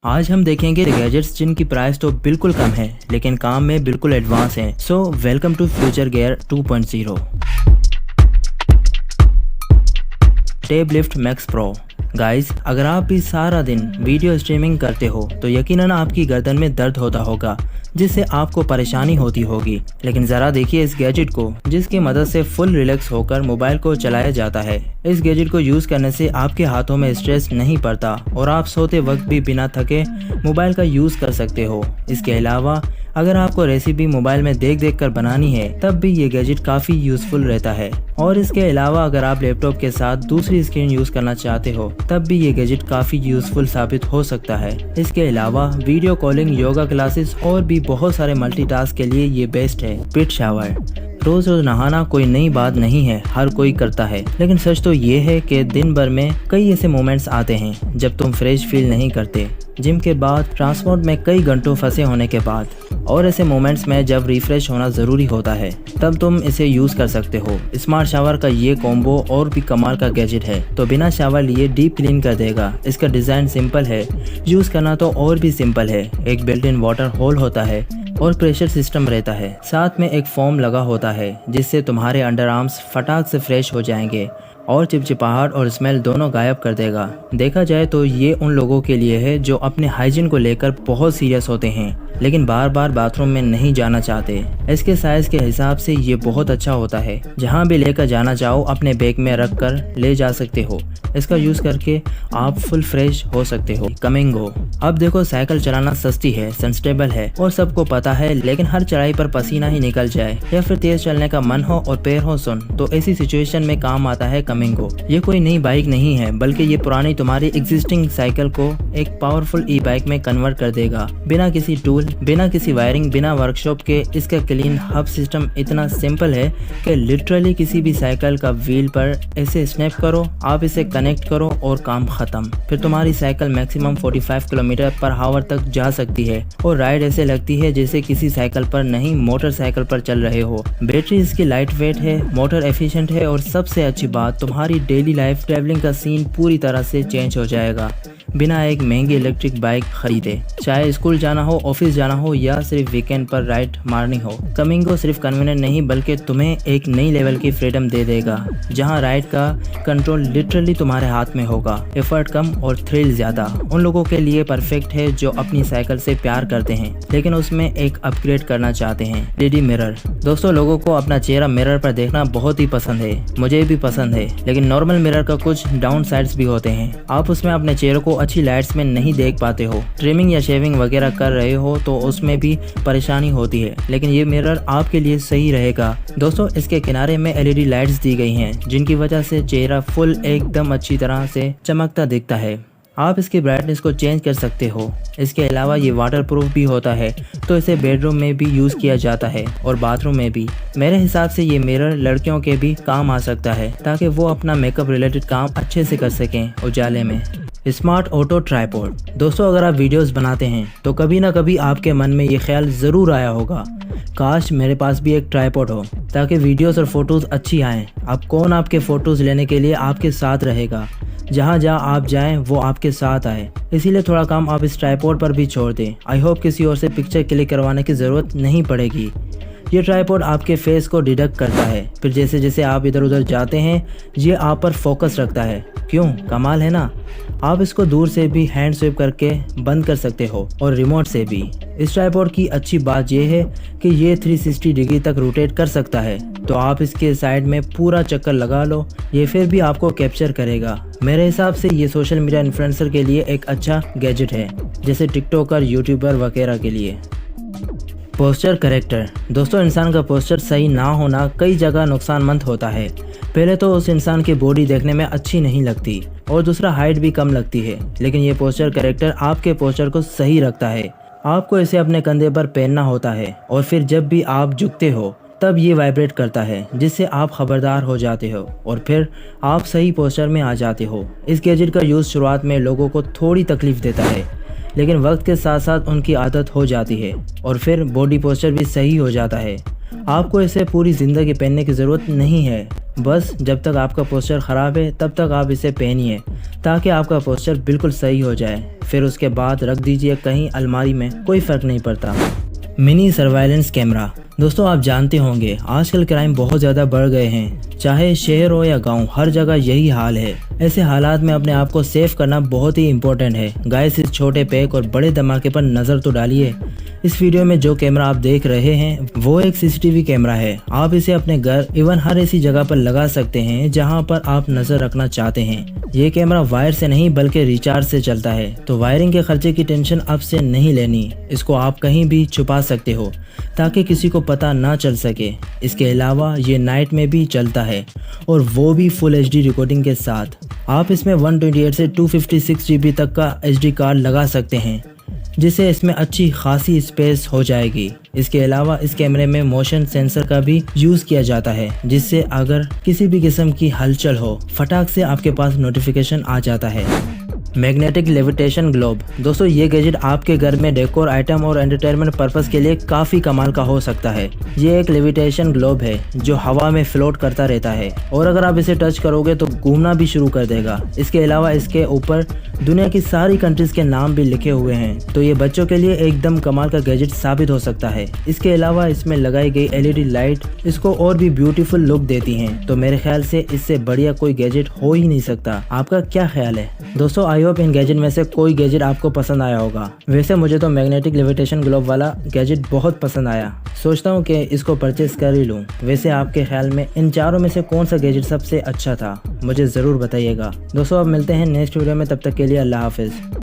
आज हम देखेंगे गैजेट्स जिनकी प्राइस तो बिल्कुल कम है लेकिन काम में बिल्कुल एडवांस हैं। So welcome to future gear 2.0। Tab lift max pro. Guys, अगर आप भी सारा दिन वीडियो स्ट्रीमिंग करते हो तो यकीनन आपकी गर्दन में दर्द होता होगा जिससे आपको परेशानी होती होगी। लेकिन ज़रा देखिए इस गैजेट को जिसकी मदद से फुल रिलैक्स होकर मोबाइल को चलाया जाता है। इस गैजेट को यूज़ करने से आपके हाथों में स्ट्रेस नहीं पड़ता और आप सोते वक्त भी बिना थके मोबाइल का यूज़ कर सकते हो। इसके अलावा अगर आपको रेसिपी मोबाइल में देख देख कर बनानी है तब भी ये गैजेट काफ़ी यूज़फुल रहता है। और इसके अलावा अगर आप लैपटॉप के साथ दूसरी स्क्रीन यूज़ करना चाहते हो तब भी ये गैजेट काफ़ी यूज़फुल साबित हो सकता है। इसके अलावा वीडियो कॉलिंग, योगा क्लासेस और भी बहुत सारे मल्टीटास्क के लिए ये बेस्ट है। पिट शावर। रोज रोज नहाना कोई नई बात नहीं है, हर कोई करता है। लेकिन सच तो ये है कि दिन भर में कई ऐसे मोमेंट्स आते हैं जब तुम फ्रेश फील नहीं करते। जिम के बाद, ट्रांसपोर्ट में कई घंटों फंसे होने के बाद और ऐसे मोमेंट्स में जब रिफ्रेश होना ज़रूरी होता है तब तुम इसे यूज़ कर सकते हो। स्मार्ट शावर का ये कॉम्बो और भी कमाल का गैजेट है तो बिना शावर लिए डीप क्लीन कर देगा। इसका डिज़ाइन सिंपल है, यूज़ करना तो और भी सिंपल है। एक बिल्ट इन वाटर होल होता है और प्रेशर सिस्टम रहता है। साथ में एक फोम लगा होता है जिससे तुम्हारे अंडर आर्म्स फटाक से फ्रेश हो जाएंगे और चिपचिपाहट और स्मेल दोनों गायब कर देगा। देखा जाए तो ये उन लोगों के लिए है जो अपने हाइजीन को लेकर बहुत सीरियस होते हैं लेकिन बार बार बाथरूम में नहीं जाना चाहते। इसके साइज के हिसाब से ये बहुत अच्छा होता है, जहाँ भी लेकर जाना चाहो अपने बैग में रख कर ले जा सकते हो। इसका यूज़ करके आप फुल फ्रेश हो सकते हो। कमिंगो। अब देखो, साइकिल चलाना सस्ती है, सस्टेनेबल है और सबको पता है, लेकिन हर चढ़ाई पर पसीना ही निकल जाए या फिर तेज चलने का मन हो और पैर हो सुन तो ऐसी सिचुएशन में काम आता है कमिंगो। ये कोई नई बाइक नहीं है बल्कि ये पुरानी तुम्हारी एग्जिस्टिंग साइकिल को एक पावरफुल ई बाइक में कन्वर्ट कर देगा। बिना किसी टूल, बिना किसी वायरिंग, बिना वर्कशॉप के इसका क्लीन हब सिस्टम इतना सिंपल है कि लिटरली किसी भी साइकिल का व्हील पर ऐसे स्नैप करो, आप इसे कनेक्ट करो और काम खत्म। फिर तुम्हारी cycle maximum 45 kilometre per hour तक जा सकती है और राइड ऐसे लगती है जैसे किसी साइकिल पर नहीं मोटरसाइकिल पर चल रहे हो। बैटरी इसकी लाइट वेट है, मोटर एफिशिएंट है और सबसे अच्छी बात, तुम्हारी डेली लाइफ ट्रैवलिंग का सीन पूरी तरह से चेंज हो जाएगा बिना एक महंगी इलेक्ट्रिक बाइक खरीदे। चाहे स्कूल जाना हो, ऑफिस जाना हो या सिर्फ वीकेंड पर राइड मारनी हो, कमिंगो सिर्फ कन्वीनियंट नहीं बल्कि तुम्हें एक नई लेवल की फ्रीडम दे देगा जहां राइड का कंट्रोल लिटरली तुम्हारे हाथ में होगा। एफर्ट कम और थ्रिल ज्यादा। उन लोगों के लिए परफेक्ट है जो अपनी साइकिल से प्यार करते हैं लेकिन उसमें एक अपग्रेड करना चाहते हैं। 3D mirror. दोस्तों, लोगों को अपना चेहरा मिरर पर देखना बहुत ही पसंद है, मुझे भी पसंद है, लेकिन नॉर्मल मिरर का कुछ डाउन साइड्स भी होते हैं। आप उसमें अपने चेहरे को अच्छी लाइट्स में नहीं देख पाते हो। ट्रिमिंग या शेविंग वगैरह कर रहे हो तो उसमें भी परेशानी होती है, लेकिन ये मिरर आपके लिए सही रहेगा। दोस्तों, इसके किनारे में LED लाइट्स दी गई हैं जिनकी वजह से चेहरा फुल एकदम अच्छी तरह से चमकता दिखता है। आप इसकी ब्राइटनेस को चेंज कर सकते हो। इसके अलावा ये वाटर प्रूफ भी होता है तो इसे बेडरूम में भी यूज़ किया जाता है और बाथरूम में भी। मेरे हिसाब से ये मिरर लड़कियों के भी काम आ सकता है ताकि वो अपना मेकअप रिलेटेड काम अच्छे से कर सकें उजाले में। Smart auto tripod. दोस्तों, अगर आप वीडियोस बनाते हैं तो कभी ना कभी आपके मन में ये ख्याल ज़रूर आया होगा, काश मेरे पास भी एक ट्राइपॉड हो ताकि वीडियोस और फोटोज़ अच्छी आएँ। अब कौन आपके फ़ोटोज़ लेने के लिए आपके साथ रहेगा, जहाँ जहाँ आप जाएं वो आपके साथ आए। इसीलिए थोड़ा काम आप इस ट्राइपॉड पर भी छोड़ दें। आई होप किसी और से पिक्चर क्लिक करवाने की ज़रूरत नहीं पड़ेगी। ये ट्राइपॉड आपके फेस को डिटेक्ट करता है, फिर जैसे जैसे आप इधर उधर जाते हैं ये आप पर फोकस रखता है। क्यों, कमाल है ना। आप इसको दूर से भी हैंड स्विप करके बंद कर सकते हो और रिमोट से भी। इस ट्राइपॉड की अच्छी बात यह है कि ये 360 डिग्री तक रोटेट कर सकता है, तो आप इसके साइड में पूरा चक्कर लगा लो, ये फिर भी आपको कैप्चर करेगा। मेरे हिसाब से ये सोशल मीडिया इन्फ्लुएंसर के लिए एक अच्छा गैजेट है, जैसे टिकटॉकर, यूट्यूबर वगैरह के लिए। Posture character. दोस्तों, इंसान का पोस्चर सही ना होना कई जगह नुकसानमंद होता है। पहले तो उस इंसान की बॉडी देखने में अच्छी नहीं लगती और दूसरा हाइट भी कम लगती है, लेकिन ये पोस्चर करेक्टर आपके पोस्चर को सही रखता है। आपको इसे अपने कंधे पर पहनना होता है और फिर जब भी आप झुकते हो तब ये वाइब्रेट करता है जिससे आप खबरदार हो जाते हो और फिर आप सही पोस्चर में आ जाते हो। इस गैजेट का यूज़ शुरुआत में लोगों को थोड़ी तकलीफ देता है, लेकिन वक्त के साथ साथ उनकी आदत हो जाती है और फिर बॉडी पोस्चर भी सही हो जाता है। आपको इसे पूरी ज़िंदगी पहनने की ज़रूरत नहीं है, बस जब तक आपका पोस्चर ख़राब है तब तक आप इसे पहनिए ताकि आपका पोस्चर बिल्कुल सही हो जाए। फिर उसके बाद रख दीजिए कहीं अलमारी में, कोई फ़र्क नहीं पड़ता। Mini surveillance camera. दोस्तों आप जानते होंगे आजकल क्राइम बहुत ज़्यादा बढ़ गए हैं, चाहे शहर हो या गांव, हर जगह यही हाल है। ऐसे हालात में अपने आप को सेफ करना बहुत ही इम्पोर्टेंट है। गाइस इस छोटे पैक और बड़े धमाके पर नज़र तो डालिए। इस वीडियो में जो कैमरा आप देख रहे हैं वो एक सीसीटीवी कैमरा है। आप इसे अपने घर इवन हर ऐसी जगह पर लगा सकते हैं जहां पर आप नज़र रखना चाहते हैं। ये कैमरा वायर से नहीं बल्कि रिचार्ज से चलता है, तो वायरिंग के खर्चे की टेंशन आपसे नहीं लेनी। इसको आप कहीं भी छुपा सकते हो ताकि किसी को पता ना चल सके। इसके अलावा ये नाइट में भी चलता है और वो भी फुल HD रिकॉर्डिंग के साथ। आप इसमें 128 से 256 GB तक का SD कार्ड लगा सकते हैं, जिससे इसमें अच्छी खासी स्पेस हो जाएगी। इसके अलावा इस कैमरे में मोशन सेंसर का भी यूज़ किया जाता है, जिससे अगर किसी भी किस्म की हलचल हो फटाक से आपके पास नोटिफिकेशन आ जाता है। Magnetic levitation globe. दोस्तों ये गैजेट आपके घर में डेकोर आइटम और एंटरटेनमेंट पर्पस के लिए काफ़ी कमाल का हो सकता है। ये एक लेविटेशन ग्लोब है जो हवा में फ्लोट करता रहता है और अगर आप इसे टच करोगे तो घूमना भी शुरू कर देगा। इसके अलावा इसके ऊपर दुनिया की सारी कंट्रीज के नाम भी लिखे हुए हैं, तो ये बच्चों के लिए एकदम कमाल का गैजेट साबित हो सकता है। इसके अलावा इसमें लगाई गई LED लाइट इसको और भी ब्यूटीफुल लुक देती हैं, तो मेरे ख्याल से इससे बढ़िया कोई गैजेट हो ही नहीं सकता। आपका क्या ख्याल है? दोस्तों आई होप इन गैजेट में से कोई गैजेट आपको पसंद आया होगा। वैसे मुझे तो मैग्नेटिक लेविटेशन ग्लोब वाला गैजेट बहुत पसंद आया, सोचता हूँ कि इसको परचेज कर ही लूँ। वैसे आपके ख्याल में इन चारों में से कौन सा गैजेट सबसे अच्छा था, मुझे ज़रूर बताइएगा। दोस्तों अब मिलते हैं नेक्स्ट वीडियो में, तब तक के लिए अल्लाह हाफिज़।